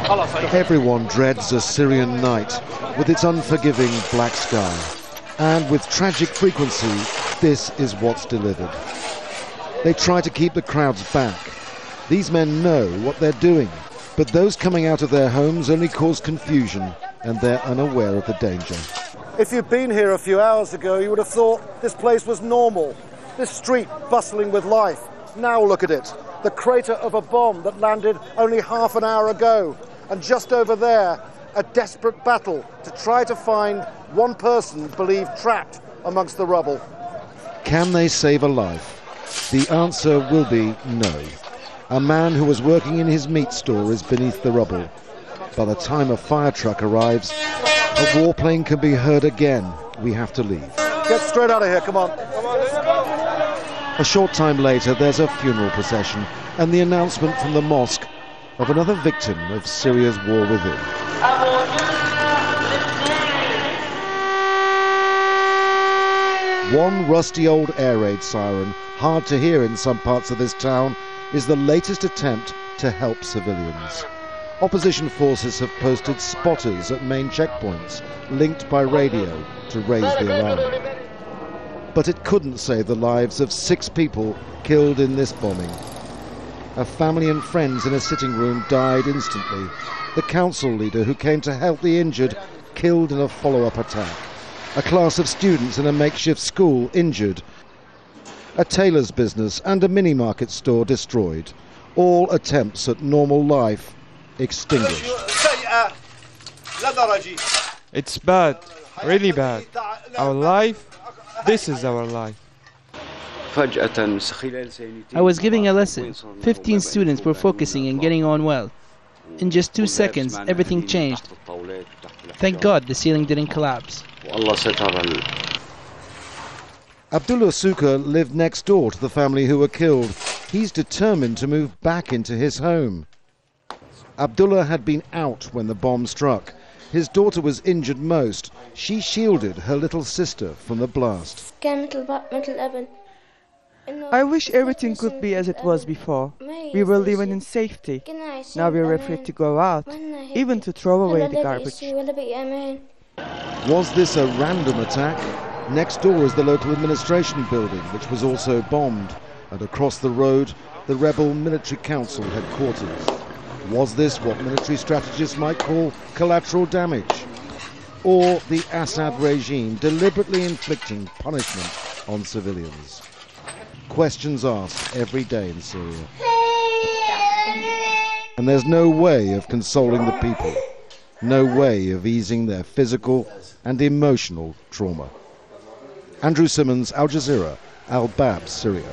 Everyone dreads a Syrian night with its unforgiving black sky. And with tragic frequency, this is what's delivered. They try to keep the crowds back. These men know what they're doing, but those coming out of their homes only cause confusion, and they're unaware of the danger. If you'd been here a few hours ago, you would have thought this place was normal. This street bustling with life. Now look at it. The crater of a bomb that landed only half an hour ago. And just over there, a desperate battle to try to find one person believed trapped amongst the rubble. Can they save a life? The answer will be no. A man who was working in his meat store is beneath the rubble. By the time a fire truck arrives, a warplane can be heard again. We have to leave. Get straight out of here, come on. A short time later, there's a funeral procession and the announcement from the mosque of another victim of Syria's war within. One rusty old air raid siren, hard to hear in some parts of this town, is the latest attempt to help civilians. Opposition forces have posted spotters at main checkpoints, linked by radio to raise the alarm. But it couldn't save the lives of 6 people killed in this bombing. A family and friends in a sitting room died instantly. The council leader who came to help the injured killed in a follow-up attack. A class of students in a makeshift school injured. A tailor's business and a mini-market store destroyed. All attempts at normal life extinguished. It's bad, really bad. Our life, this is our life. I was giving a lesson. 15 students were focusing and getting on well. In just 2 seconds, everything changed. Thank God the ceiling didn't collapse. Abdullah Suka lived next door to the family who were killed. He's determined to move back into his home. Abdullah had been out when the bomb struck. His daughter was injured most. She shielded her little sister from the blast. I wish everything could be as it was before. We were living in safety. Now we are afraid to go out, even to throw away the garbage. Was this a random attack? Next door is the local administration building, which was also bombed. And across the road, the rebel military council headquarters. Was this what military strategists might call collateral damage? Or the Assad regime deliberately inflicting punishment on civilians? Questions asked every day in Syria. And there's no way of consoling the people, no way of easing their physical and emotional trauma. Andrew Simmons, Al Jazeera, Al Bab, Syria.